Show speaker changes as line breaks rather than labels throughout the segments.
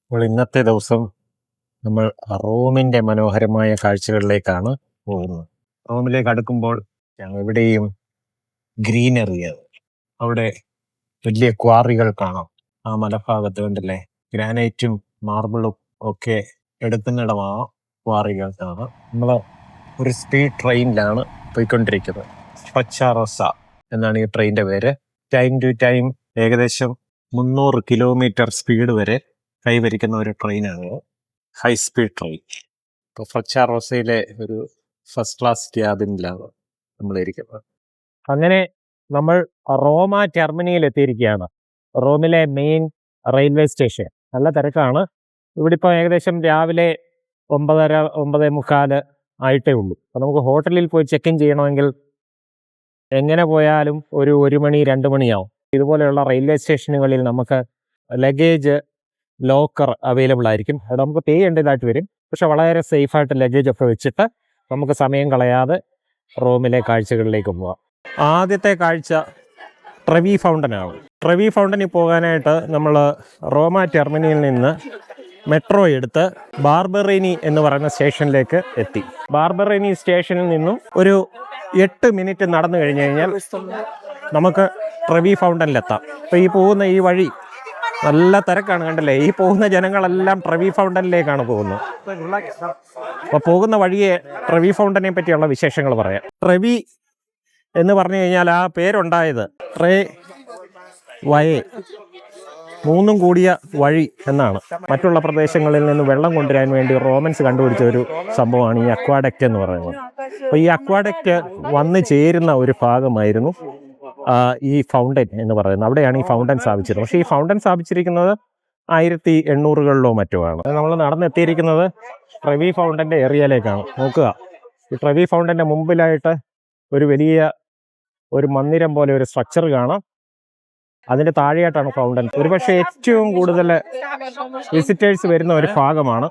അപ്പോൾ ഇന്നത്തെ ദിവസം നമ്മൾ റോമിൻ്റെ മനോഹരമായ കാഴ്ചകളിലേക്കാണ് പോകുന്നത്. റോമിലേക്ക് അടുക്കുമ്പോൾ എവിടെയും ഗ്രീനറിയാണ്. അവിടെ വലിയ ക്വാറികൾ കാണാം. ആ മലഭാഗത്ത് കണ്ടല്ലേ, ഗ്രാനൈറ്റും മാർബിളും ഒക്കെ എടുക്കുന്നിടമാ ക്വാറികൾ കാണാം. നമ്മൾ ഒരു സ്പീഡ് ട്രെയിനിലാണ് പോയിക്കൊണ്ടിരിക്കുന്നത്. പച്ചാറോസ എന്നാണ് ഈ ട്രെയിനിൻ്റെ പേര്. ടൈം ടു ടൈം ഏകദേശം 300 കിലോമീറ്റർ സ്പീഡ് വരെ കൈവരിക്കുന്ന ഒരു ട്രെയിനാണ് ഹൈ സ്പീഡ് ട്രെയിൻ. ഇപ്പോൾ ഫച്ചാറോസയിലെ ഒരു ഫസ്റ്റ് ക്ലാസ് ക്യാബിനിലാണ് നമ്മൾ ഇരിക്കുന്നത്. അങ്ങനെ നമ്മൾ റോമ ടെർമിനിയിൽ എത്തിയിരിക്കുകയാണ്. റോമിലെ മെയിൻ റെയിൽവേ സ്റ്റേഷൻ. നല്ല തിരക്കാണ് ഇവിടെ. ഇപ്പോൾ ഏകദേശം രാവിലെ 9:30 9:45 ആയിട്ടേ ഉള്ളൂ. അപ്പോൾ നമുക്ക് ഹോട്ടലിൽ പോയി ചെക്ക് ഇൻ ചെയ്യണമെങ്കിൽ എങ്ങനെ പോയാലും ഒരു 1 മണി 2 മണിയാവും. ഇതുപോലെയുള്ള റെയിൽവേ സ്റ്റേഷനുകളിൽ നമുക്ക് ലഗേജ് ലോക്കർ അവൈലബിൾ ആയിരിക്കും. അത് നമുക്ക് പേ ചെയ്യേണ്ടതായിട്ട് വരും. പക്ഷെ വളരെ സേഫായിട്ട് ലഗേജ് ഒക്കെ വെച്ചിട്ട് നമുക്ക് സമയം കളയാതെ റോമിലെ കാഴ്ചകളിലേക്ക് പോകാം. ആദ്യത്തെ കാഴ്ച ട്രെവി ഫൗണ്ടനാണ്. ട്രെവി ഫൗണ്ടനിൽ പോകാനായിട്ട് നമ്മൾ റോമ ടെർമിനിയിൽ നിന്ന് മെട്രോ എടുത്ത് ബാർബറീനി എന്ന് പറയുന്ന സ്റ്റേഷനിലേക്ക് എത്തി. ബാർബറീനി സ്റ്റേഷനിൽ നിന്നും ഒരു 8 മിനിറ്റ് നടന്നു കഴിഞ്ഞ് കഴിഞ്ഞാൽ നമുക്ക് ട്രെവി ഫൗണ്ടനിലെത്താം. അപ്പോൾ ഈ പോകുന്ന ഈ വഴി നല്ല തിരക്കാണ്, കണ്ടല്ലേ. ഈ പോകുന്ന ജനങ്ങളെല്ലാം ട്രെവി ഫൗണ്ടനിലേക്കാണ് പോകുന്നത്. അപ്പോൾ പോകുന്ന വഴിയെ ട്രെവി ഫൗണ്ടനെ പറ്റിയുള്ള വിശേഷങ്ങൾ പറയാം. ട്രെവി എന്ന് പറഞ്ഞു കഴിഞ്ഞാൽ ആ പേരുണ്ടായത് ട്രേ വയെ, മൂന്നും കൂടിയ വഴി എന്നാണ്. മറ്റുള്ള പ്രദേശങ്ങളിൽ നിന്ന് വെള്ളം കൊണ്ടുവരാൻ വേണ്ടി റോമൻസ് കണ്ടുപിടിച്ച ഒരു സംഭവമാണ് ഈ അക്വാഡക്റ്റ് എന്ന് പറയുന്നത്. അപ്പോൾ ഈ അക്വാഡക്റ്റ് വന്നു ചേരുന്ന ഒരു ഭാഗമായിരുന്നു ഈ ഫൗണ്ടൻ എന്ന് പറയുന്നത്. അവിടെയാണ് ഈ ഫൗണ്ടൻ സ്ഥാപിച്ചത്. പക്ഷേ ഈ ഫൗണ്ടൻ സ്ഥാപിച്ചിരിക്കുന്നത് 1800-കളിലോ മറ്റോ ആണ്. നമ്മൾ നടന്നെത്തിയിരിക്കുന്നത് ട്രെവി ഫൗണ്ടൻ്റെ ഏരിയയിലേക്കാണ്. നോക്കുക, ഈ ട്രെവി ഫൗണ്ടൻ്റെ മുമ്പിലായിട്ട് ഒരു വലിയ ഒരു മന്ദിരം പോലെ ഒരു സ്ട്രക്ചർ കാണാം. അതിൻ്റെ താഴെയായിട്ടാണ് ഫൗണ്ടൻ. ഒരുപക്ഷെ ഏറ്റവും കൂടുതൽ വിസിറ്റേഴ്സ് വരുന്ന ഒരു ഭാഗമാണ്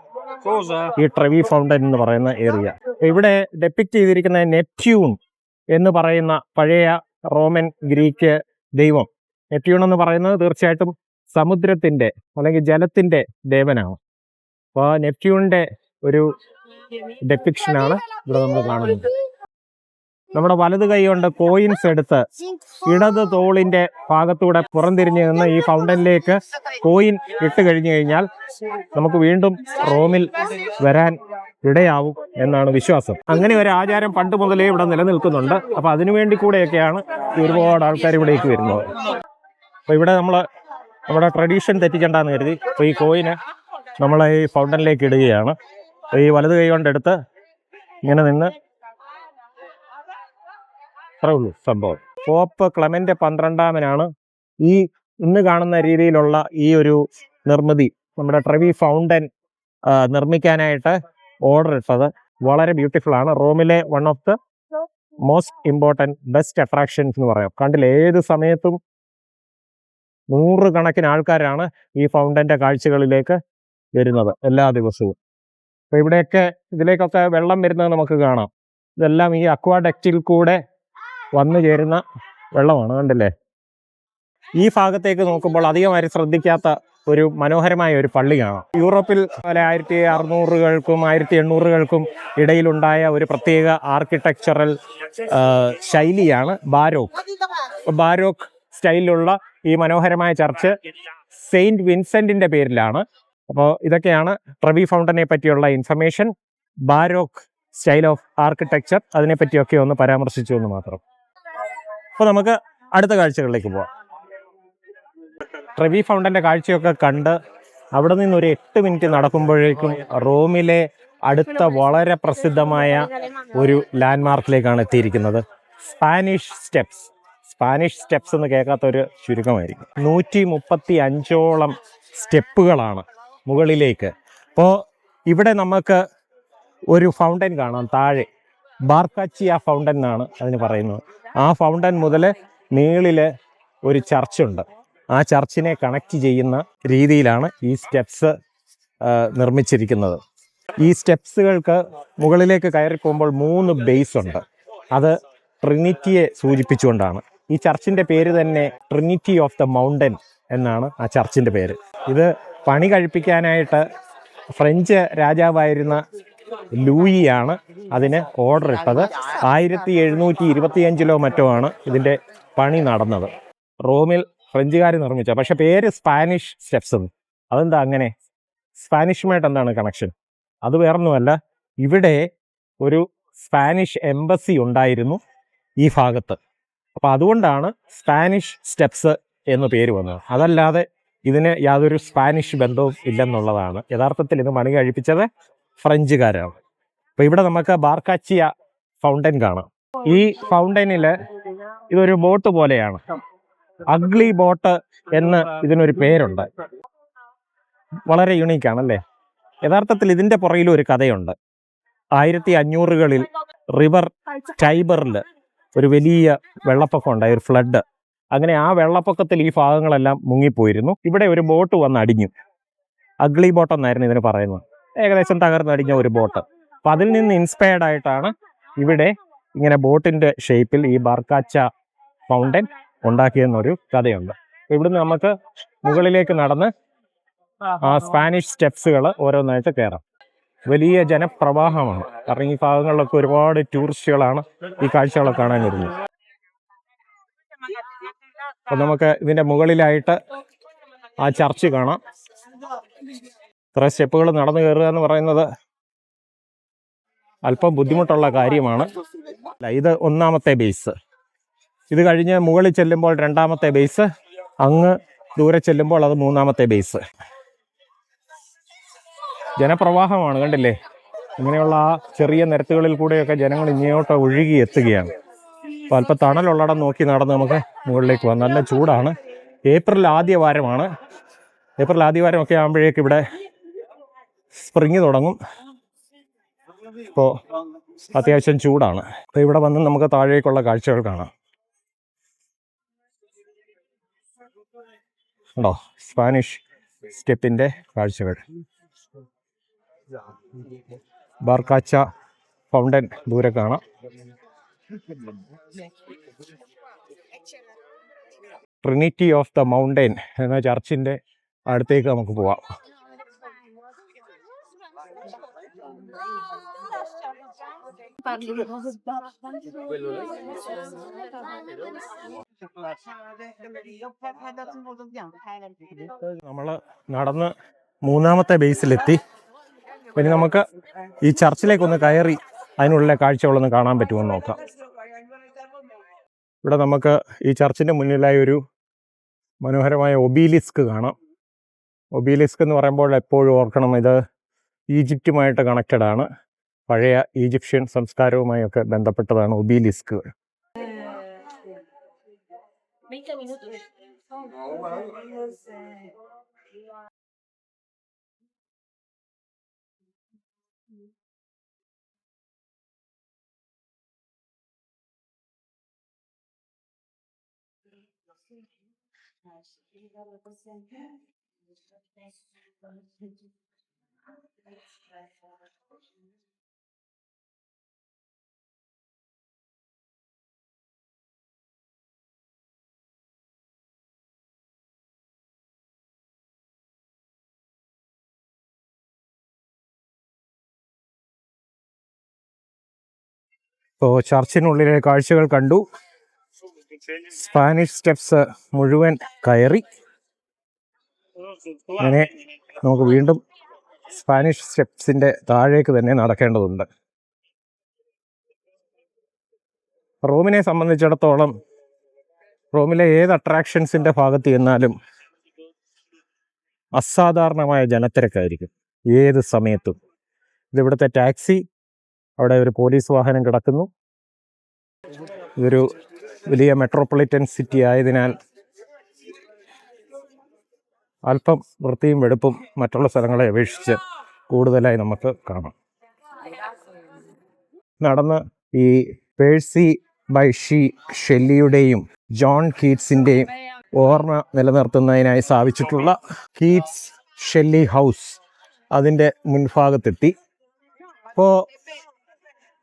ഈ ട്രെവി ഫൗണ്ടൻ എന്ന് പറയുന്ന ഏരിയ. ഇവിടെ ഡെപ്പിക്റ്റ് ചെയ്തിരിക്കുന്ന നെപ്റ്റ്യൂൺ എന്ന് പറയുന്ന പഴയ റോമൻ ഗ്രീക്ക് ദൈവം. നെപ്റ്റ്യൂൺ എന്ന് പറയുന്നത് തീർച്ചയായിട്ടും സമുദ്രത്തിൻ്റെ അല്ലെങ്കിൽ ജലത്തിൻ്റെ ദേവനാണ്. അപ്പോൾ നെപ്റ്റ്യൂണിൻ്റെ ഒരു ഡെപ്പിക്ഷനാണ് ഇവിടെ നമ്മൾ കാണുന്നത്. നമ്മുടെ വലത് കൈ കൊണ്ട് കോയിൻസ് എടുത്ത് ഇടത് തോളിൻ്റെ ഭാഗത്തൂടെ പുറംതിരിഞ്ഞ് നിന്ന് ഈ ഫൗണ്ടനിലേക്ക് കോയിൻ ഇട്ട് കഴിഞ്ഞു കഴിഞ്ഞാൽ നമുക്ക് വീണ്ടും റോമിൽ വരാൻ ഇടയാവും എന്നാണ് വിശ്വാസം. അങ്ങനെ ഒരു ആചാരം പണ്ട് മുതലേ ഇവിടെ നിലനിൽക്കുന്നുണ്ട്. അപ്പോൾ അതിനുവേണ്ടി കൂടെയൊക്കെയാണ് ഒരുപാട് ആൾക്കാർ ഇവിടേക്ക് വരുന്നത്. അപ്പോൾ ഇവിടെ നമ്മുടെ ട്രഡീഷൻ തെറ്റിക്കണ്ടെന്ന് കരുതി അപ്പോൾ ഈ കോയിന് നമ്മൾ ഈ ഫൗണ്ടനിലേക്ക് ഇടുകയാണ്. ഈ വലത് കൈ കൊണ്ടെടുത്ത് ഇങ്ങനെ നിന്ന് അത്രേ ഉള്ളൂ സംഭവം. പോപ്പ് ക്ലെമന്റ് 12-ാമനാണ് ഈ ഇന്ന് കാണുന്ന രീതിയിലുള്ള ഈ ഒരു നിർമ്മിതി, നമ്മുടെ ട്രെവി ഫൗണ്ടൻ നിർമ്മിക്കാനായിട്ട് ഓർഡർ ഇട്ടത്. വളരെ ബ്യൂട്ടിഫുൾ ആണ്. റോമിലെ one of the most important best attractions എന്ന് പറയാം. കണ്ടില്ല, ഏത് സമയത്തും 100 കണക്കിന് ആൾക്കാരാണ് ഈ ഫൗണ്ടൻ്റെ കാഴ്ചകളിലേക്ക് വരുന്നത് എല്ലാ ദിവസവും. അപ്പോൾ ഇതിലേക്കൊക്കെ വെള്ളം വരുന്നത് നമുക്ക് കാണാം. ഇതെല്ലാം ഈ അക്വാഡക്റ്റിൽ കൂടെ വന്നു ചേരുന്ന വെള്ളമാണ്, കണ്ടില്ലേ. ഈ ഭാഗത്തേക്ക് നോക്കുമ്പോൾ അധികമായി ശ്രദ്ധിക്കാത്ത ഒരു മനോഹരമായ ഒരു പള്ളി കാണാം. യൂറോപ്പിൽ 1600-കൾക്കും 1800-കൾക്കും ഇടയിലുണ്ടായ ഒരു പ്രത്യേക ആർക്കിടെക്ചറൽ ശൈലിയാണ് ബാരോക്ക്. ബാരോക്ക് സ്റ്റൈലിലുള്ള ഈ മനോഹരമായ ചർച്ച് സെയിൻറ്റ് വിൻസെൻറ്റിൻ്റെ പേരിലാണ്. അപ്പോൾ ഇതൊക്കെയാണ് ട്രെവി ഫൗണ്ടനെ പറ്റിയുള്ള ഇൻഫർമേഷൻ. ബാരോക്ക് സ്റ്റൈൽ ഓഫ് ആർക്കിടെക്ചർ, അതിനെപ്പറ്റിയൊക്കെ ഒന്ന് പരാമർശിച്ചു എന്ന് മാത്രം. അപ്പോൾ നമുക്ക് അടുത്ത കാഴ്ചകളിലേക്ക് പോവാം. ട്രെവി ഫൗണ്ടൻ്റെ കാഴ്ചയൊക്കെ കണ്ട് അവിടെ നിന്നൊരു 8 മിനിറ്റ് നടക്കുമ്പോഴേക്കും റോമിലെ അടുത്ത വളരെ പ്രസിദ്ധമായ ഒരു ലാൻഡ്മാർക്കിലേക്കാണ് എത്തിയിരിക്കുന്നത്. സ്പാനിഷ് സ്റ്റെപ്സ് എന്ന് കേൾക്കാത്തൊരു ചുരുക്കമായിരിക്കും. 135ഓളം സ്റ്റെപ്പുകളാണ് മുകളിലേക്ക്. അപ്പോൾ ഇവിടെ നമുക്ക് ഒരു ഫൗണ്ടൻ കാണാം താഴെ. ബാർക്കാച്ചിയ ഫൗണ്ടൻ എന്നാണ് അതിന് പറയുന്നത്. ആ ഫൗണ്ടൻ മുതൽ മേളിൽ ഒരു ചർച്ചുണ്ട്. ആ ചർച്ചിനെ കണക്ട് ചെയ്യുന്ന രീതിയിലാണ് ഈ സ്റ്റെപ്സ് നിർമ്മിച്ചിരിക്കുന്നത്. ഈ സ്റ്റെപ്സുകൾക്ക് മുകളിലേക്ക് കയറി പോകുമ്പോൾ 3 ബേസ് ഉണ്ട്. അത് ട്രിനിറ്റിയെ സൂചിപ്പിച്ചുകൊണ്ടാണ്. ഈ ചർച്ചിൻ്റെ പേര് തന്നെ ട്രിനിറ്റി ഓഫ് ദ മൗണ്ടൻ എന്നാണ് ആ ചർച്ചിൻ്റെ പേര്. ഇത് പണി കഴിപ്പിക്കാനായിട്ട് ഫ്രഞ്ച് രാജാവായിരുന്ന ലൂയിയാണ് അതിന് ഓർഡർ ഇട്ടത്. 1725 മറ്റോ ആണ് ഇതിൻ്റെ പണി നടന്നത്. റോമിൽ ഫ്രഞ്ചുകാർ നിർമ്മിച്ച, പക്ഷെ പേര് സ്പാനിഷ് സ്റ്റെപ്സ്. അതെന്താ അങ്ങനെ? സ്പാനിഷുമായിട്ട് എന്താണ് കണക്ഷൻ? അത് വേറൊന്നുമല്ല, ഇവിടെ ഒരു സ്പാനിഷ് എംബസി ഉണ്ടായിരുന്നു ഈ ഭാഗത്ത്. അപ്പോൾ അതുകൊണ്ടാണ് സ്പാനിഷ് സ്റ്റെപ്സ് എന്ന് പേര് വന്നത്. അതല്ലാതെ ഇതിന് യാതൊരു സ്പാനിഷ് ബന്ധവും ഇല്ലെന്നുള്ളതാണ്. യഥാർത്ഥത്തിൽ ഇത് പണി കഴിപ്പിച്ചത് ഫ്രഞ്ചുകാരാണ്. അപ്പോൾ ഇവിടെ നമുക്ക് ബാർക്കാച്ചിയ ഫൗണ്ടൻ കാണാം. ഈ ഫൗണ്ടനിൽ ഇതൊരു ബോട്ട് പോലെയാണ്. അഗ്ലി ബോട്ട് എന്ന് ഇതിനൊരു പേരുണ്ട്. വളരെ യുണീക്കാണല്ലേ? യഥാർത്ഥത്തിൽ ഇതിൻ്റെ പുറകിലും ഒരു കഥയുണ്ട്. 1500കളിൽ റിവർ ടൈബറിൽ ഒരു വലിയ വെള്ളപ്പൊക്കം ഉണ്ടായി, ഒരു ഫ്ലഡ്. അങ്ങനെ ആ വെള്ളപ്പൊക്കത്തിൽ ഈ ഭാഗങ്ങളെല്ലാം മുങ്ങിപ്പോയിരുന്നു. ഇവിടെ ഒരു ബോട്ട് വന്ന് അടിഞ്ഞു. അഗ്ലി ബോട്ട് എന്നായിരുന്നു ഇതിന് പറയുന്നത്. ഏകദേശം തകർന്നടിഞ്ഞ ഒരു ബോട്ട്. അപ്പം അതിൽ നിന്ന് ഇൻസ്പയർഡ് ആയിട്ടാണ് ഇവിടെ ഇങ്ങനെ ബോട്ടിൻ്റെ ഷേപ്പിൽ ഈ ബാർക്കാച്ച ഫൗണ്ടൻ ഉണ്ടാക്കിയെന്നൊരു കഥയുണ്ട്. ഇവിടുന്ന് നമുക്ക് മുകളിലേക്ക് നടന്ന് ആ സ്പാനിഷ് സ്റ്റെപ്സുകൾ ഓരോന്നായിട്ട് കയറാം. വലിയ ജനപ്രവാഹമാണ്. കാരണം ഈ ഭാഗങ്ങളിലൊക്കെ ഒരുപാട് ടൂറിസ്റ്റുകളാണ് ഈ കാഴ്ചകളൊക്കെ കാണാൻ വരുന്നത്. അപ്പം നമുക്ക് ഇതിൻ്റെ മുകളിലായിട്ട് ആ ചർച്ച് കാണാം. ഇത്ര സ്റ്റെപ്പുകൾ നടന്നു കയറുക എന്ന് പറയുന്നത് അല്പം ബുദ്ധിമുട്ടുള്ള കാര്യമാണ്. ഇത് ഒന്നാമത്തെ ബേസ്. ഇത് കഴിഞ്ഞ് മുകളിൽ ചെല്ലുമ്പോൾ രണ്ടാമത്തെ ബേസ്, അങ്ങ് ദൂരെ ചെല്ലുമ്പോൾ അത് മൂന്നാമത്തെ ബേസ്. ജനപ്രവാഹമാണ്, കണ്ടില്ലേ? ഇങ്ങനെയുള്ള ആ ചെറിയ നിരത്തുകളിൽ കൂടെയൊക്കെ ജനങ്ങൾ ഇങ്ങോട്ട് ഒഴുകി എത്തുകയാണ്. അപ്പോൾ അല്പം തണലുള്ളിടം നോക്കി നടന്ന് നമുക്ക് മുകളിലേക്ക് പോകാം. നല്ല ചൂടാണ്. ഏപ്രിൽ ആദ്യ വാരമാണ്. ഏപ്രിൽ ആദ്യ വാരമൊക്കെ ആകുമ്പോഴേക്ക് ഇവിടെ സ്പ്രിങ് തുടങ്ങും. ഇപ്പോൾ അത്യാവശ്യം ചൂടാണ്. അപ്പോൾ ഇവിടെ വന്ന് നമുക്ക് താഴേക്കുള്ള കാഴ്ചകൾ കാണാം. ഉണ്ടോ സ്പാനിഷ് സ്റ്റെപ്പിൻ്റെ കാഴ്ചകൾ. ബാർക്കാച്ച ഫൗണ്ടൻ ദൂരെ കാണാം. ട്രിനിറ്റി ഓഫ് ദ മൗണ്ടൻ എന്ന ചർച്ചിൻ്റെ അടുത്തേക്ക് നമുക്ക് പോവാം. നമ്മൾ നടന്ന് മൂന്നാമത്തെ ബേസിലെത്തി. പിന്നെ നമുക്ക് ഈ ചർച്ചിലേക്കൊന്ന് കയറി അതിനുള്ളിലെ കാഴ്ചകളൊന്ന് കാണാൻ പറ്റുമെന്ന് നോക്കാം. ഇവിടെ നമുക്ക് ഈ ചർച്ചിൻ്റെ മുന്നിലായി ഒരു മനോഹരമായ ഒബീലിസ്ക് കാണാം. ഒബീലിസ്ക് എന്ന് പറയുമ്പോൾ എപ്പോഴും ഓർക്കണം, ഇത് ഈജിപ്റ്റുമായിട്ട് കണക്റ്റഡ് ആണ്. പഴയ ഈജിപ്ഷ്യൻ സംസ്കാരവുമായൊക്കെ ബന്ധപ്പെട്ടതാണ് ഒബീലിസ്ക്. ഇപ്പോൾ ചർച്ചിനുള്ളിലെ കാഴ്ചകൾ കണ്ടു. സ്പാനിഷ് സ്റ്റെപ്സ് മുഴുവൻ കയറി. അങ്ങനെ നമുക്ക് വീണ്ടും സ്പാനിഷ് സ്റ്റെപ്സിൻ്റെ താഴേക്ക് തന്നെ നടക്കേണ്ടതുണ്ട്. റോമിനെ സംബന്ധിച്ചിടത്തോളം റോമിലെ ഏത് അട്രാക്ഷൻസിൻ്റെ ഭാഗത്ത് ചെന്നാലും അസാധാരണമായ ജനത്തിരക്കായിരിക്കും ഏത് സമയത്തും. ഇതിവിടുത്തെ ടാക്സി, അവിടെ ഒരു പോലീസ് വാഹനം കിടക്കുന്നു. ഇതൊരു വലിയ മെട്രോപൊളിറ്റൻ സിറ്റി ആയതിനാൽ അല്പം വൃത്തിയും വെടുപ്പും മറ്റുള്ള സ്ഥലങ്ങളെ അപേക്ഷിച്ച് കൂടുതലായി നമുക്ക് കാണാം. നടന്ന് ഈ പേഴ്സി ബൈഷി ഷെല്ലിയുടെയും ജോൺ കീറ്റ്സിൻ്റെയും ഓർമ്മ നിലനിർത്തുന്നതിനായി സ്ഥാപിച്ചിട്ടുള്ള കീറ്റ്സ് ഷെല്ലി ഹൗസ് അതിൻ്റെ മുൻഭാഗത്തെത്തി. അപ്പോൾ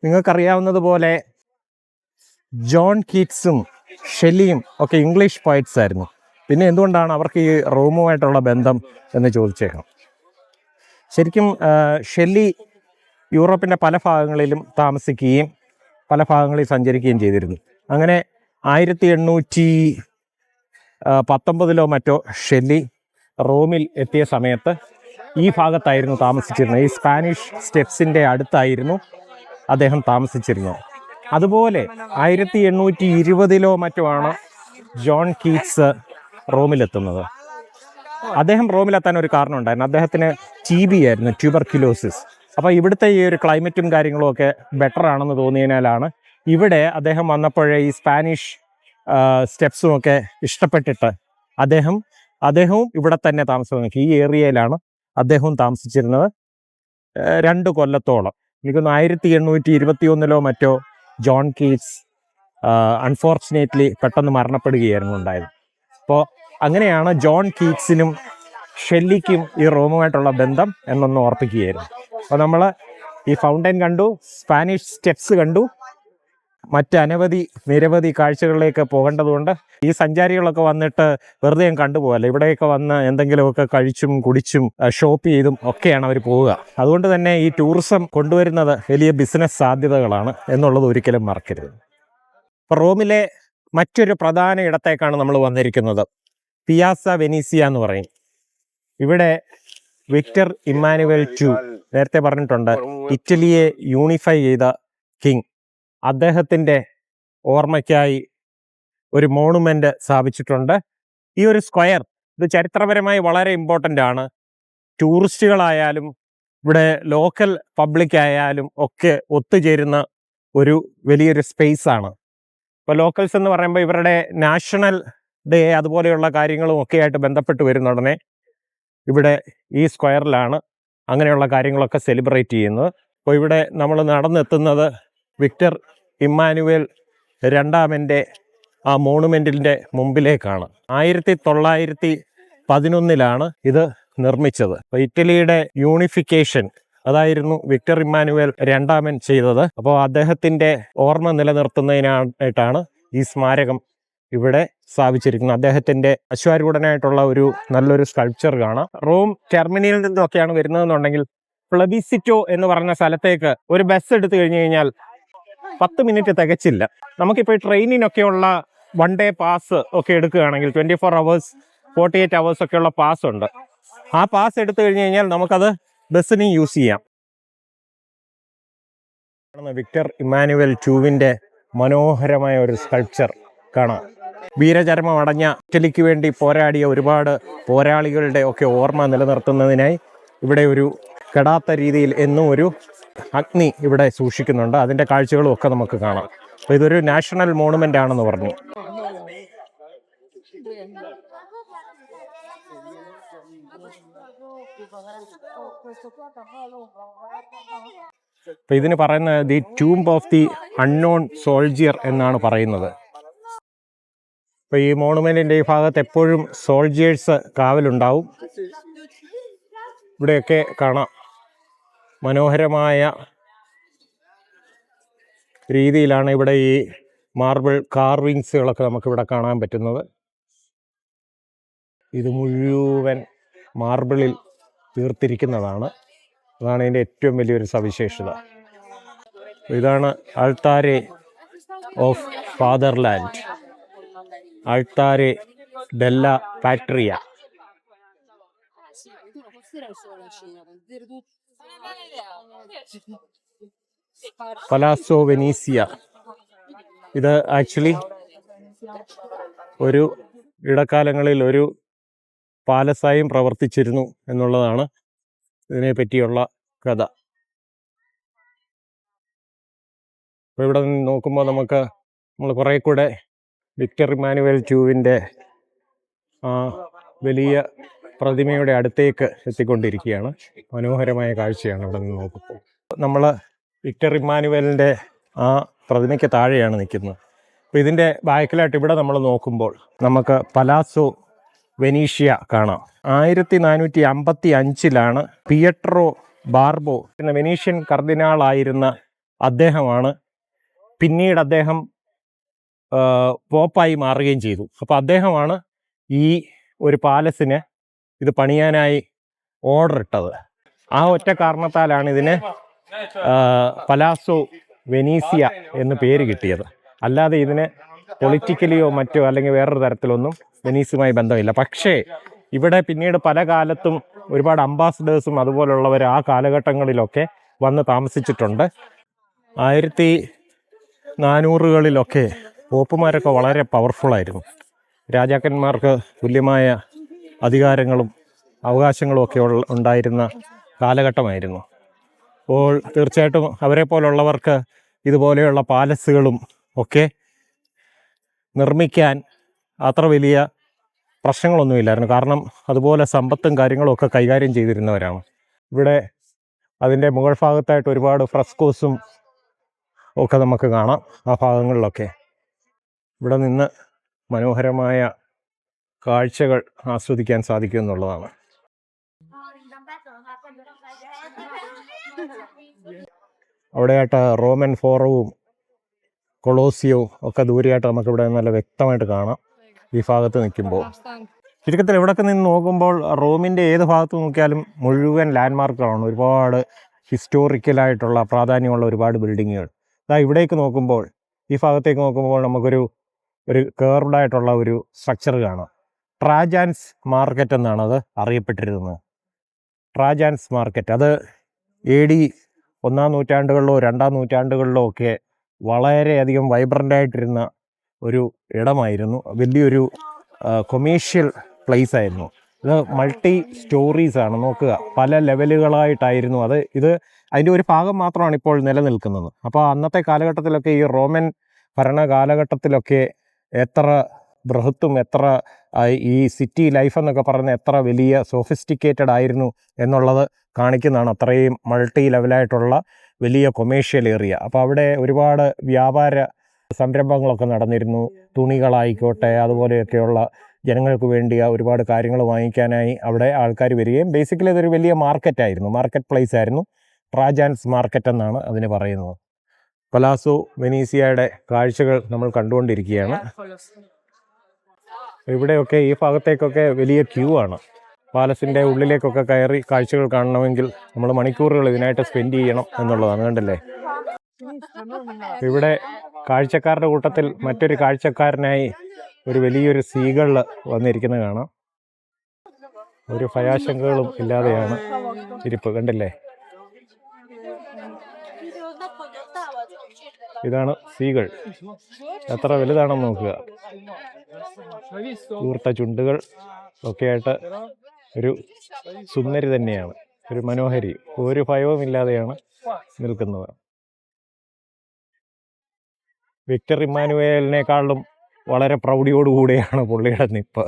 നിങ്ങൾക്കറിയാവുന്നതുപോലെ ജോൺ കീറ്റ്സും ഷെല്ലിയും ഒക്കെ ഇംഗ്ലീഷ് പോയറ്റ്സ് ആയിരുന്നു. പിന്നെ എന്തുകൊണ്ടാണ് അവർക്ക് ഈ റോമുമായിട്ടുള്ള ബന്ധം എന്ന് ചോദിച്ചേക്കാം. ശരിക്കും ഷെല്ലി യൂറോപ്പിൻ്റെ പല ഭാഗങ്ങളിലും താമസിക്കുകയും പല ഭാഗങ്ങളിൽ സഞ്ചരിക്കുകയും ചെയ്തിരുന്നു. അങ്ങനെ 1819 മറ്റോ ഷെല്ലി റോമിൽ എത്തിയ സമയത്ത് ഈ ഭാഗത്തായിരുന്നു താമസിച്ചിരുന്നത്. ഈ സ്പാനിഷ് സ്റ്റെപ്സിൻ്റെ അടുത്തായിരുന്നു അദ്ദേഹം താമസിച്ചിരുന്നത്. അതുപോലെ 1820 മറ്റോ ആണ് ജോൺ കീറ്റ്സ് റോമിലെത്തുന്നത്. അദ്ദേഹം റോമിലെത്താൻ ഒരു കാരണം ഉണ്ടായിരുന്നു. അദ്ദേഹത്തിന് TB ആയിരുന്നു, ട്യൂബർക്യുലോസിസ്. അപ്പോൾ ഇവിടുത്തെ ഈ ഒരു ക്ലൈമറ്റും കാര്യങ്ങളും ഒക്കെ ബെറ്റർ ആണെന്ന് തോന്നിയതിനാലാണ് ഇവിടെ അദ്ദേഹം വന്നപ്പോഴേ ഈ സ്പാനിഷ് സ്റ്റെപ്സും ഒക്കെ ഇഷ്ടപ്പെട്ടിട്ട് അദ്ദേഹവും ഇവിടെ തന്നെ താമസം. ഈ ഏരിയയിലാണ് അദ്ദേഹവും താമസിച്ചിരുന്നത് 2 കൊല്ലത്തോളം. എനിക്കൊന്ന് 1821 മറ്റോ ജോൺ കീറ്റ്സ് അൺഫോർച്ചുനേറ്റ്ലി പെട്ടെന്ന് മരണപ്പെടുകയായിരുന്നു ഉണ്ടായത്. അപ്പോൾ അങ്ങനെയാണ് ജോൺ കീറ്റ്സിനും ഷെല്ലിക്കും ഈ റോമുമായിട്ടുള്ള ബന്ധം എന്നൊന്ന് ഓർപ്പിക്കുകയായിരുന്നു. അപ്പോൾ നമ്മൾ ഈ ഫൗണ്ടൈൻ കണ്ടു, സ്പാനിഷ് സ്റ്റെപ്സ് കണ്ടു, നിരവധി കാഴ്ചകളിലേക്ക് പോകേണ്ടതുകൊണ്ട് ഈ സഞ്ചാരികളൊക്കെ വന്നിട്ട് വെറുതെ കണ്ടുപോകല്ല. ഇവിടെയൊക്കെ വന്ന് എന്തെങ്കിലുമൊക്കെ കഴിച്ചും കുടിച്ചും ഷോപ്പ് ചെയ്തും ഒക്കെയാണ് അവർ പോവുക. അതുകൊണ്ട് തന്നെ ഈ ടൂറിസം കൊണ്ടുവരുന്നത് വലിയ ബിസിനസ് സാധ്യതകളാണ് എന്നുള്ളത് ഒരിക്കലും മറക്കരുത്. ഇപ്പോൾ റോമിലെ മറ്റൊരു പ്രധാന ഇടത്തേക്കാണ് നമ്മൾ വന്നിരിക്കുന്നത്. പിയാസ വെനീസിയ എന്ന് പറയും. ഇവിടെ വിക്ടർ ഇമ്മാനുവൽ II, നേരത്തെ പറഞ്ഞിട്ടുണ്ട്, ഇറ്റലിയെ യൂണിഫൈ ചെയ്ത കിങ്, അദ്ദേഹത്തിൻ്റെ ഓർമ്മയ്ക്കായി ഒരു മോണുമെൻ്റ് സ്ഥാപിച്ചിട്ടുണ്ട്. ഈ ഒരു സ്ക്വയർ ഇത് ചരിത്രപരമായി വളരെ ഇമ്പോർട്ടൻ്റ് ആണ്. ടൂറിസ്റ്റുകളായാലും ഇവിടെ ലോക്കൽ പബ്ലിക് ആയാലും ഒക്കെ ഒത്തുചേരുന്ന ഒരു വലിയൊരു സ്പേസ് ആണ്. ഇപ്പോൾ ലോക്കൽസ് എന്ന് പറയുമ്പോൾ ഇവരുടെ നാഷണൽ ഡേ അതുപോലെയുള്ള കാര്യങ്ങളും ഒക്കെ ആയിട്ട് ബന്ധപ്പെട്ട് വരുന്ന ഉടനെ ഇവിടെ ഈ സ്ക്വയറിലാണ് അങ്ങനെയുള്ള കാര്യങ്ങളൊക്കെ സെലിബ്രേറ്റ് ചെയ്യുന്നത്. അപ്പോൾ ഇവിടെ നമ്മൾ നടന്നെത്തുന്നത് വിക്ടർ ഇമ്മാനുവൽ II ആ മോണുമെൻറ്റിൻ്റെ മുമ്പിലേക്കാണ്. 1911 ഇത് നിർമ്മിച്ചത്. അപ്പോൾ ഇറ്റലിയുടെ യൂണിഫിക്കേഷൻ അതായിരുന്നു വിക്ടർ ഇമ്മാനുവൽ II ചെയ്തത്. അപ്പോൾ അദ്ദേഹത്തിൻ്റെ ഓർമ്മ നിലനിർത്തുന്നതിനായിട്ടാണ് ഈ സ്മാരകം ഇവിടെ സ്ഥാപിച്ചിരിക്കുന്നത്. അദ്ദേഹത്തിൻ്റെ അശ്വാരൂഢനായിട്ടുള്ള ഒരു നല്ലൊരു സ്കൾപ്ചർ കാണാം. റോം ടെർമിനിയിൽ നിന്നൊക്കെയാണ് വരുന്നതെന്നുണ്ടെങ്കിൽ പ്ലബിസിറ്റോ എന്ന് പറഞ്ഞ സ്ഥലത്തേക്ക് ഒരു ബസ് എടുത്തു കഴിഞ്ഞു കഴിഞ്ഞാൽ 10 മിനിറ്റ് തികച്ചില്ല. നമുക്കിപ്പോൾ ട്രെയിനിനൊക്കെയുള്ള 1 ഡേ പാസ് ഒക്കെ എടുക്കുകയാണെങ്കിൽ 24 hours 48 hours ഒക്കെയുള്ള പാസ് ഉണ്ട്. ആ പാസ് എടുത്തു കഴിഞ്ഞ് കഴിഞ്ഞാൽ നമുക്കത് ബസ്സിന് യൂസ് ചെയ്യാം. വിക്ടർ ഇമ്മാനുവൽ IIൻ്റെ മനോഹരമായ ഒരു സ്കൾപ്ചർ കാണാം. വീരചരമം അടഞ്ഞ ഇറ്റലിക്ക് വേണ്ടി പോരാടിയ ഒരുപാട് പോരാളികളുടെ ഒക്കെ ഓർമ്മ നിലനിർത്തുന്നതിനായി ഇവിടെ ഒരു കെടാത്ത രീതിയിൽ എന്നും ഒരു അഗ്നി ഇവിടെ സൂക്ഷിക്കുന്നുണ്ട്. അതിൻ്റെ കാഴ്ചകളും ഒക്കെ നമുക്ക് കാണാം. അപ്പോൾ ഇതൊരു നാഷണൽ മോണുമെൻ്റ് ആണെന്ന് പറഞ്ഞു. അപ്പോൾ ഇതിന് പറയുന്നത് the tomb of the unknown soldier എന്നാണ് പറയുന്നത്. അപ്പോൾ ഈ മോണുമെൻറ്റിൻ്റെ ഈ ഭാഗത്ത് എപ്പോഴും സോൾജിയേഴ്സ് കാവലുണ്ടാവും. ഇവിടെയൊക്കെ കാണാം മനോഹരമായ രീതിയിലാണ് ഇവിടെ ഈ മാർബിൾ കാർവിങ്സുകളൊക്കെ നമുക്കിവിടെ കാണാൻ പറ്റുന്നത്. ഇത് മുഴുവൻ മാർബിളിൽ തീർത്തിരിക്കുന്നതാണ്. അതാണ് ഇതിൻ്റെ ഏറ്റവും വലിയൊരു സവിശേഷത. ഇതാണ് Altare of Fatherland, Altare della Patria. Palazzo Venezia ഇത് ആക്ച്വലി ഒരു ഇടക്കാലങ്ങളിൽ ഒരു പാലസായും പ്രവർത്തിച്ചിരുന്നു എന്നുള്ളതാണ് ഇതിനെ പറ്റിയുള്ള കഥ. അപ്പോൾ ഇവിടെ നിന്ന് നോക്കുമ്പോൾ നമ്മൾ കുറേ കൂടെ വിക്ടർ ഇമ്മാനുവൽ IIൻ്റെ ആ വലിയ പ്രതിമയുടെ അടുത്തേക്ക് എത്തിക്കൊണ്ടിരിക്കുകയാണ്. മനോഹരമായ കാഴ്ചയാണ് ഇവിടെ നിന്ന് നോക്കുമ്പോൾ. നമ്മൾ വിക്ടർ ഇമ്മാനുവലിൻ്റെ ആ പ്രതിമയ്ക്ക് താഴെയാണ് നിൽക്കുന്നത്. അപ്പോൾ ഇതിൻ്റെ ബാക്കിലായിട്ട് ഇവിടെ നമ്മൾ നോക്കുമ്പോൾ നമുക്ക് പലാസോ വെനീഷ്യ കാണാം. 1455 പിയട്രോ ബാർബോ എന്ന വെനീഷ്യൻ കർദിനാളായിരുന്ന അദ്ദേഹമാണ്. പിന്നീട് അദ്ദേഹം പോപ്പായി മാറുകയും ചെയ്തു. അപ്പോൾ അദ്ദേഹമാണ് ഈ ഒരു പാലസിന് ഇത് പണിയാനായി ഓർഡർ ഇട്ടത്. ആ ഒറ്റ കാരണത്താലാണ് ഇതിന് പലാസോ വെനീസിയ എന്ന് പേര് കിട്ടിയത്. അല്ലാതെ ഇതിന് പൊളിറ്റിക്കലിയോ മറ്റോ അല്ലെങ്കിൽ വേറൊരു തരത്തിലൊന്നും വെനീസുമായി ബന്ധമില്ല. പക്ഷേ ഇവിടെ പിന്നീട് പല കാലത്തും ഒരുപാട് അംബാസഡേഴ്സും അതുപോലുള്ളവർ ആ കാലഘട്ടങ്ങളിലൊക്കെ വന്ന് താമസിച്ചിട്ടുണ്ട്. 1400കളിലൊക്കെ പോപ്പുമാരൊക്കെ വളരെ പവർഫുള്ളായിരുന്നു. രാജാക്കന്മാർക്ക് തുല്യമായ അധികാരങ്ങളും അവകാശങ്ങളും ഒക്കെ ഉണ്ടായിരുന്ന കാലഘട്ടമായിരുന്നു. അപ്പോൾ തീർച്ചയായിട്ടും അവരെ പോലുള്ളവർക്ക് ഇതുപോലെയുള്ള പാലസുകളും ഒക്കെ നിർമ്മിക്കാൻ അത്ര വലിയ പ്രശ്നങ്ങളൊന്നുമില്ലായിരുന്നു. കാരണം അതുപോലെ സമ്പത്തും കാര്യങ്ങളും ഒക്കെ കൈകാര്യം ചെയ്തിരുന്നവരാണ്. ഇവിടെ അതിൻ്റെ മുകൾ ഭാഗത്തായിട്ട് ഒരുപാട് ഫ്രസ്കോസും ഒക്കെ നമുക്ക് കാണാം. ആ ഭാഗങ്ങളിലൊക്കെ ഇവിടെ നിന്ന് മനോഹരമായ കാഴ്ചകൾ ആസ്വദിക്കാൻ സാധിക്കും എന്നുള്ളതാണ്. അവിടെയായിട്ട് റോമൻ ഫോറവും കൊളോസിയവും ഒക്കെ ദൂരെയായിട്ട് നമുക്കിവിടെ നല്ല വ്യക്തമായിട്ട് കാണാം ഈ ഭാഗത്ത് നിൽക്കുമ്പോൾ. ചുരുക്കത്തിൽ ഇവിടൊക്കെ നിന്ന് നോക്കുമ്പോൾ റോമിൻ്റെ ഏത് ഭാഗത്ത് നോക്കിയാലും മുഴുവൻ ലാൻഡ്മാർക്കുകളാണ്. ഒരുപാട് ഹിസ്റ്റോറിക്കലായിട്ടുള്ള പ്രാധാന്യമുള്ള ഒരുപാട് ബിൽഡിങ്ങുകൾ. ഇവിടേക്ക് നോക്കുമ്പോൾ, ഈ ഭാഗത്തേക്ക് നോക്കുമ്പോൾ നമുക്കൊരു കേർവ്ഡായിട്ടുള്ള ഒരു സ്ട്രക്ചർ കാണാം. ട്രാജാൻസ് മാർക്കറ്റ് എന്നാണ് അത് അറിയപ്പെട്ടിരുന്നത്. ട്രാജാൻസ് മാർക്കറ്റ് അത് AD 1-ാം നൂറ്റാണ്ടുകളിലോ 2-ാം നൂറ്റാണ്ടുകളിലോ ഒക്കെ വളരെയധികം വൈബ്രൻ്റായിട്ടിരുന്ന ഒരു ഇടമായിരുന്നു. വലിയൊരു കൊമേഴ്ഷ്യൽ പ്ലേസ് ആയിരുന്നു. ഇത് മൾട്ടി സ്റ്റോറീസാണ്. നോക്കുക, പല ലെവലുകളായിട്ടായിരുന്നു അത്. അതിൻ്റെ ഒരു ഭാഗം മാത്രമാണ് ഇപ്പോൾ നിലനിൽക്കുന്നത്. അപ്പോൾ അന്നത്തെ കാലഘട്ടത്തിലൊക്കെ, ഈ റോമൻ ഭരണ കാലഘട്ടത്തിലൊക്കെ എത്ര ബൃഹത്തും എത്ര ഈ സിറ്റി ലൈഫ് എന്നൊക്കെ പറയുന്നത് എത്ര വലിയ സോഫിസ്റ്റിക്കേറ്റഡ് ആയിരുന്നു എന്നുള്ളത് കാണിക്കുന്നതാണ്. അത്രയും മൾട്ടി ലെവലായിട്ടുള്ള വലിയ കൊമേഴ്ഷ്യൽ ഏരിയ. അപ്പോൾ അവിടെ ഒരുപാട് വ്യാപാര സംരംഭങ്ങളൊക്കെ നടന്നിരുന്നു. തുണികളായിക്കോട്ടെ അതുപോലെയൊക്കെയുള്ള ജനങ്ങൾക്ക് വേണ്ടി ഒരുപാട് കാര്യങ്ങൾ വാങ്ങിക്കാനായി അവിടെ ആൾക്കാർ വരികയും, ബേസിക്കലി അതൊരു വലിയ മാർക്കറ്റായിരുന്നു, മാർക്കറ്റ് പ്ലേസ് ആയിരുന്നു. ട്രാജാൻസ് മാർക്കറ്റ് എന്നാണ് അതിന് പറയുന്നത്. പലാസോ വെനീസിയയുടെ കാഴ്ചകൾ നമ്മൾ കണ്ടുകൊണ്ടിരിക്കുകയാണ്. ഇവിടെയൊക്കെ ഈ ഭാഗത്തേക്കൊക്കെ വലിയ ക്യൂ ആണ്. പാലസിൻ്റെ ഉള്ളിലേക്കൊക്കെ കയറി കാഴ്ചകൾ കാണണമെങ്കിൽ നമ്മൾ മണിക്കൂറുകൾ ഇതിനായിട്ട് സ്പെൻഡ് ചെയ്യണം എന്നുള്ളതാണ്. കണ്ടല്ലേ, ഇവിടെ കാഴ്ചക്കാരുടെ കൂട്ടത്തിൽ മറ്റൊരു കാഴ്ചക്കാരനായി ഒരു വലിയൊരു സീഗൾ വന്നിരിക്കുന്നത് കാണാം. ഒരു ഭയാശങ്കകളും ഇല്ലാതെയാണ് ഇരിപ്പ്. കണ്ടില്ലേ, ഇതാണ് സീഗൾ. എത്ര വലുതാണെന്ന് നോക്കുക. കൂർത്ത ചുണ്ടുകൾ ഒക്കെയായിട്ട് ഒരു സുന്ദരി തന്നെയാണ്, ഒരു മനോഹരി. ഒരു ഭയവുമില്ലാതെയാണ് നിൽക്കുന്നത്. വിക്ടർ ഇമ്മാനുവേലിനേക്കാളും വളരെ പ്രൗഢിയോടുകൂടിയാണ് പുള്ളിയുടെ നിപ്പ്,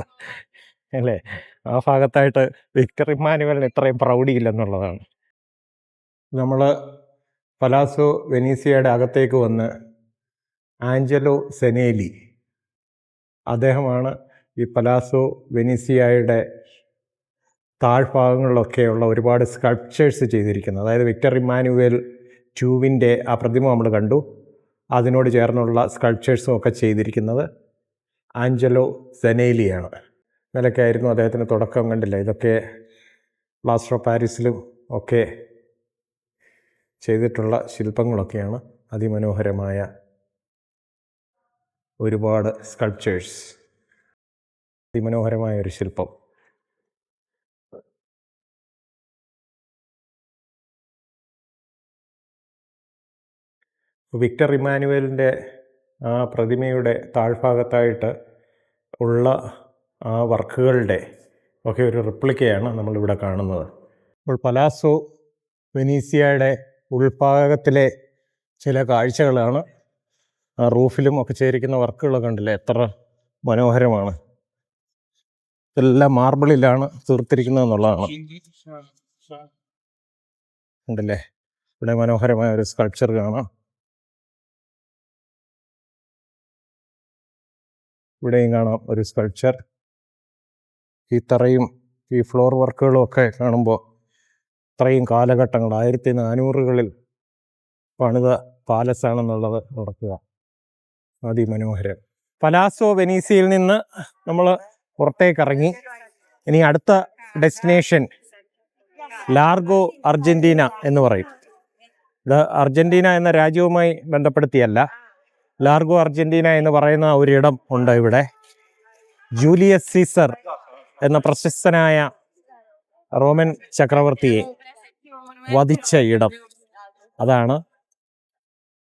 അല്ലേ? ആ ഭാഗത്തായിട്ട് വിക്ടർ ഇമ്മാനുവേലിന് ഇത്രയും പ്രൗഢിയില്ലെന്നുള്ളതാണ്. നമ്മൾ പലാസോ വെനീസിയയുടെ അകത്തേക്ക് വന്ന് ആഞ്ചലോ സെനേലി, അദ്ദേഹമാണ് ഈ പലാസോ വെനീസിയയുടെ താഴ്ഭാഗങ്ങളിലൊക്കെയുള്ള ഒരുപാട് സ്കൾപ്ചേഴ്സ് ചെയ്തിരിക്കുന്നത്. അതായത് വിക്ടർ ഇമ്മാനുവേൽ ടൂവിൻ്റെ ആ പ്രതിമ നമ്മൾ കണ്ടു, അതിനോട് ചേർന്നുള്ള സ്കൾപ്ചേഴ്സും ഒക്കെ ചെയ്തിരിക്കുന്നത് ആഞ്ചലോ സെനേലിയാണ്. ഇതിലൊക്കെ ആയിരുന്നു അദ്ദേഹത്തിന് തുടക്കം. കണ്ടില്ല, ഇതൊക്കെ പ്ലാസ്റ്റർ ഓഫ് പാരീസിലും ഒക്കെ ചെയ്തിട്ടുള്ള ശില്പങ്ങളൊക്കെയാണ്. അതിമനോഹരമായ ഒരുപാട് സ്കൾപ്ചേഴ്സ്, അതിമനോഹരമായ ഒരു ശില്പം. വിക്ടർ ഇമ്മാനുവേലിൻ്റെ ആ പ്രതിമയുടെ താഴ്ഭാഗത്തായിട്ട് ഉള്ള ആ വർക്കുകളുടെ ഒക്കെ ഒരു റിപ്ലിക്കയാണ് നമ്മളിവിടെ കാണുന്നത്. അപ്പോൾ പലാസോ വെനീസിയയുടെ ഉൾഭാഗത്തിലെ ചില കാഴ്ചകളാണ്. ആ റൂഫിലും ഒക്കെ ചെയ്തിരിക്കുന്ന വർക്കുകളൊക്കെ ഉണ്ടല്ലേ, എത്ര മനോഹരമാണ്. ഇതെല്ലാം മാർബിളിലാണ് തീർത്തിരിക്കുന്നത് എന്നുള്ളതാണ്. ഉണ്ടല്ലേ, ഇവിടെ മനോഹരമായ ഒരു സ്കൾപ്ചർ കാണാം. ഇവിടെയും കാണാം ഒരു സ്കൾപ്ചർ. ഈ തറയും ഈ ഫ്ലോർ വർക്കുകളും ഒക്കെ കാണുമ്പോൾ ഇത്രയും കാലഘട്ടങ്ങൾ 1400കളിൽ പണിത പാലസാണെന്നുള്ളത് ഓർക്കുക. അതിമനോഹരം. പലാസോ വെനീസിയയിൽ നിന്ന് നമ്മൾ പുറത്തേക്ക് ഇറങ്ങി. ഇനി അടുത്ത ഡെസ്റ്റിനേഷൻ ലാർഗോ അർജന്റീന എന്ന് പറയും. ഇത് അർജന്റീന എന്ന രാജ്യവുമായി ബന്ധപ്പെടുത്തിയല്ല. ലാർഗോ അർജന്റീന എന്ന് പറയുന്ന ഒരിടം ഉണ്ട് ഇവിടെ. ജൂലിയസ് സീസർ എന്ന പ്രശസ്തനായ റോമൻ ചക്രവർത്തിയെ വധിച്ച ഇടം, അതാണ്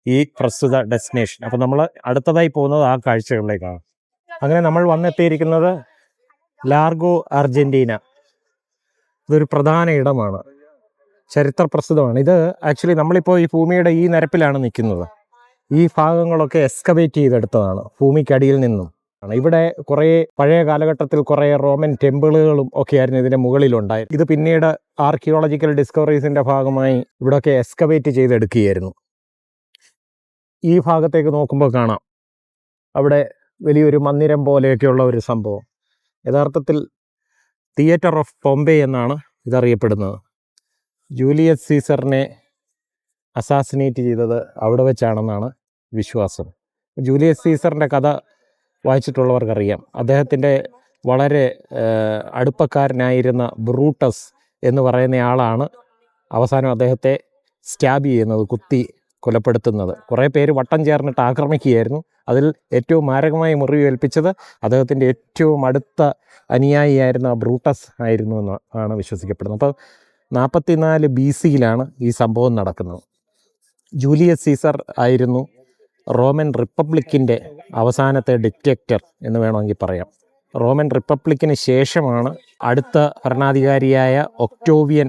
ഈ പ്രസ്തുത ഡെസ്റ്റിനേഷൻ. അപ്പം നമ്മൾ അടുത്തതായി പോകുന്നത് ആ കാഴ്ചകളിലേക്കാണ്. അങ്ങനെ നമ്മൾ വന്നെത്തിയിരിക്കുന്നത് ലാർഗോ അർജന്റീന. ഇതൊരു പ്രധാന ഇടമാണ്, ചരിത്ര പ്രസിദ്ധമാണ്. ഇത് ആക്ച്വലി നമ്മളിപ്പോൾ ഈ ഭൂമിയുടെ ഈ നിരപ്പിലാണ് നിൽക്കുന്നത്. ഈ ഭാഗങ്ങളൊക്കെ എക്സ്കവേറ്റ് ചെയ്തെടുത്തതാണ് ഭൂമിക്കടിയിൽ നിന്നും. ഇവിടെ കുറേ പഴയ കാലഘട്ടത്തിൽ കുറേ റോമൻ ടെമ്പിളുകളും ഒക്കെ ആയിരുന്നു ഇതിൻ്റെ മുകളിലുണ്ടായത്. ഇത് പിന്നീട് ആർക്കിയോളജിക്കൽ ഡിസ്കവറീസിൻ്റെ ഭാഗമായി ഇവിടെയൊക്കെ എക്സ്കവേറ്റ് ചെയ്തെടുക്കുകയായിരുന്നു. ഈ ഭാഗത്തേക്ക് നോക്കുമ്പോൾ കാണാം അവിടെ വലിയൊരു മന്ദിരം പോലെയൊക്കെയുള്ള ഒരു സംഭവം. യഥാർത്ഥത്തിൽ തിയേറ്റർ ഓഫ് പോംബെ എന്നാണ് ഇതറിയപ്പെടുന്നത്. ജൂലിയസ് സീസറിനെ അസാസിനേറ്റ് ചെയ്തത് അവിടെ വെച്ചാണെന്നാണ് വിശ്വാസം. ജൂലിയസ് സീസറിൻ്റെ കഥ വായിച്ചിട്ടുള്ളവർക്കറിയാം. അദ്ദേഹത്തിൻ്റെ വളരെ അടുപ്പക്കാരനായിരുന്ന ബ്രൂട്ടസ് എന്ന് പറയുന്ന ആളാണ് അവസാനം അദ്ദേഹത്തെ സ്റ്റാബ് ചെയ്യുന്നത്, കുത്തി കൊലപ്പെടുത്തുന്നത്. കുറേ പേര് വട്ടം ചേർന്നിട്ട് ആക്രമിക്കുകയായിരുന്നു. അതിൽ ഏറ്റവും മാരകമായി മുറിവേൽപ്പിച്ചത് അദ്ദേഹത്തിൻ്റെ ഏറ്റവും അടുത്ത അനുയായിയായിരുന്ന ബ്രൂട്ടസ് ആയിരുന്നു എന്നാണ് വിശ്വസിക്കപ്പെടുന്നത്. അപ്പോൾ 44 BC ഈ സംഭവം നടക്കുന്നത്. ജൂലിയസ് സീസർ ആയിരുന്നു റോമൻ റിപ്പബ്ലിക്കിൻ്റെ അവസാനത്തെ ഡിക്റ്റേറ്റർ എന്ന് വേണമെങ്കിൽ പറയാം. റോമൻ റിപ്പബ്ലിക്കിന് ശേഷമാണ് അടുത്ത ഭരണാധികാരിയായ ഒക്ടോവിയൻ,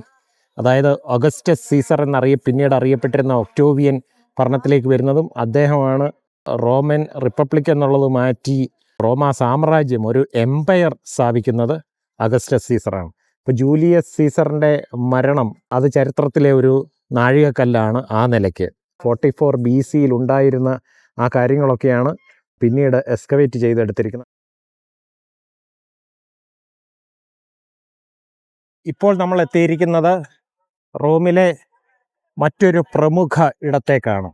അതായത് ഒഗസ്റ്റസ് സീസർ പിന്നീട് അറിയപ്പെട്ടിരുന്ന ഒക്ടോവിയൻ ഭരണത്തിലേക്ക് വരുന്നതും. അദ്ദേഹമാണ് റോമൻ റിപ്പബ്ലിക് എന്നുള്ളത് മാറ്റി റോമാ സാമ്രാജ്യം, ഒരു എംപയർ സ്ഥാപിക്കുന്നത് അഗസ്റ്റസ് സീസറാണ്. ഇപ്പോൾ ജൂലിയസ് സീസറിൻ്റെ മരണം അത് ചരിത്രത്തിലെ ഒരു നാഴികക്കല്ലാണ്. ആ നിലയ്ക്ക് 44 BC ഉണ്ടായിരുന്ന ആ കാര്യങ്ങളൊക്കെയാണ് പിന്നീട് എക്സ്കവേറ്റ് ചെയ്തെടുത്തിരിക്കുന്നത്. ഇപ്പോൾ നമ്മൾ എത്തിയിരിക്കുന്നത് റോമിലെ മറ്റൊരു പ്രമുഖ ഇടത്തേക്കാണ്.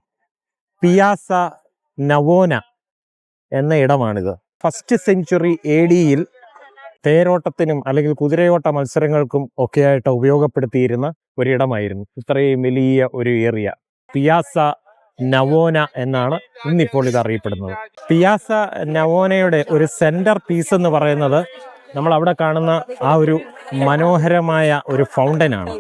പിയാസ നവോന എന്ന ഇടമാണിത്. 1st സെഞ്ച്വറി AD തേരോട്ടത്തിനും അല്ലെങ്കിൽ കുതിരയോട്ട മത്സരങ്ങൾക്കും ഒക്കെയായിട്ട് ഉപയോഗപ്പെടുത്തിയിരുന്ന ഒരിടമായിരുന്നു. ഇത്രയും വലിയ ഒരു ഏരിയ പിയാസ നവോന എന്നാണ് ഇന്നിപ്പോൾ ഇത് അറിയപ്പെടുന്നത്. പിയാസ നവോനയുടെ ഒരു സെൻറ്റർ പീസ് എന്ന് പറയുന്നത് നമ്മൾ അവിടെ കാണുന്ന ആ ഒരു മനോഹരമായ ഒരു ഫൗണ്ടനാണ്.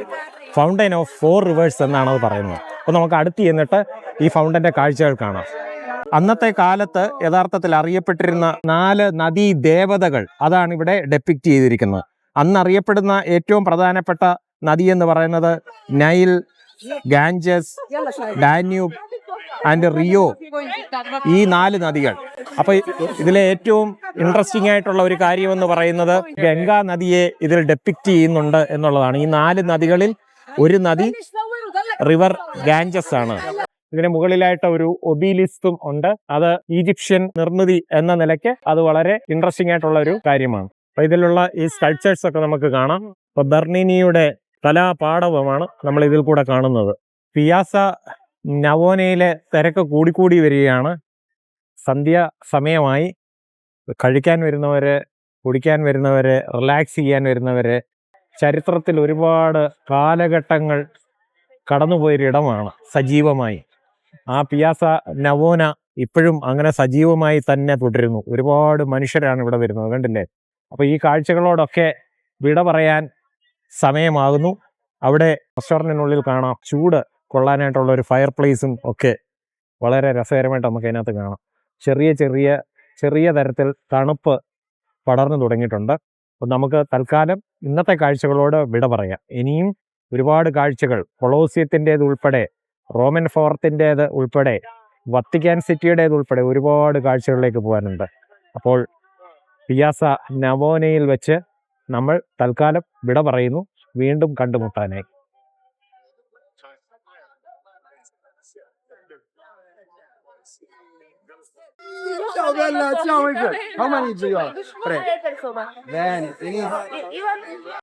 ഫൗണ്ടൻ ഓഫ് 4 rivers എന്നാണ് അത് പറയുന്നത്. അപ്പോൾ നമുക്ക് അടുത്ത് ചെന്നിട്ട് ഈ ഫൗണ്ടൻ്റെ കാഴ്ചകൾ കാണാം. അന്നത്തെ കാലത്ത് യഥാർത്ഥത്തിൽ അറിയപ്പെട്ടിരുന്ന 4 നദീ ദേവതകൾ, അതാണ് ഇവിടെ ഡെപ്പിക്റ്റ് ചെയ്തിരിക്കുന്നത്. അന്ന് അറിയപ്പെടുന്ന ഏറ്റവും പ്രധാനപ്പെട്ട നദി എന്ന് പറയുന്നത് Nile, Ganges, Danube and Rio, ഈ 4 നദികൾ. അപ്പോൾ ഇതിലെ ഏറ്റവും ഇൻട്രസ്റ്റിംഗ് ആയിട്ടുള്ള ഒരു കാര്യമെന്ന് പറയുന്നത് ഗംഗാ നദിയെ ഇതിൽ ഡെപ്പിക്റ്റ് ചെയ്യുന്നുണ്ട് എന്നുള്ളതാണ്. ഈ 4 നദികളിൽ ഒരു നദി റിവർ ഗാഞ്ചസ് ആണ്. ഇതിന് മുകളിലായിട്ട് ഒരു ഒബീലിസ്കും ഉണ്ട്. അത് ഈജിപ്ഷ്യൻ നിർമ്മിതി എന്ന നിലയ്ക്ക് അത് വളരെ ഇൻട്രസ്റ്റിംഗ് ആയിട്ടുള്ള ഒരു കാര്യമാണ്. അപ്പോൾ ഇതിലുള്ള ഈ സ്കൾപ്ചേഴ്സ് ഒക്കെ നമുക്ക് കാണാം. ഇപ്പോൾ ബെർണിനിയുടെ കലാപാടവമാണ് നമ്മൾ ഇതിൽ കൂടെ കാണുന്നത്. പിയാസ നവോനയിലെ തിരക്ക് കൂടിക്കൂടി വരികയാണ്. സന്ധ്യ സമയമായി. കഴിക്കാൻ വരുന്നവര്, കുടിക്കാൻ വരുന്നവര്, റിലാക്സ് ചെയ്യാൻ വരുന്നവര്, ചരിത്രത്തിൽ ഒരുപാട് കാലഘട്ടങ്ങൾ കടന്നുപോയൊരിടമാണ് സജീവമായി. ആ പിയാസ നവോന ഇപ്പോഴും അങ്ങനെ സജീവമായി തന്നെ തുടരുന്നു. ഒരുപാട് മനുഷ്യരാണ് ഇവിടെ വരുന്നത്, കണ്ടില്ലേ? അപ്പോൾ ഈ കാഴ്ചകളോടൊക്കെ വിട പറയാൻ സമയമാകുന്നു. അവിടെ റെസ്റ്റോറൻറ്റിനുള്ളിൽ കാണാം ചൂട് കൊള്ളാനായിട്ടുള്ള ഒരു ഫയർ പ്ലേസും ഒക്കെ വളരെ രസകരമായിട്ട് നമുക്ക് അതിനകത്ത് കാണാം. ചെറിയ തരത്തിൽ തണുപ്പ് പടർന്നു തുടങ്ങിയിട്ടുണ്ട്. അപ്പോൾ നമുക്ക് തൽക്കാലം ഇന്നത്തെ കാഴ്ചകളോട് വിട പറയാം. ഇനിയും ഒരുപാട് കാഴ്ചകൾ, കൊളോസിയത്തിൻ്റേത് ഉൾപ്പെടെ, റോമൻ ഫോറത്തിൻ്റേത് ഉൾപ്പെടെ, വത്തിക്കാൻ സിറ്റിയുടേത് ഉൾപ്പെടെ ഒരുപാട് കാഴ്ചകളിലേക്ക് പോകാനുണ്ട്. അപ്പോൾ പിയാസ നവോനയിൽ വെച്ച് നമ്മൾ തൽക്കാലം വിട പറയുന്നു. വീണ്ടും കണ്ടുമുട്ടാനായി.
Ciao bella, ciao. How many do you have? 3. Bene, benissimo.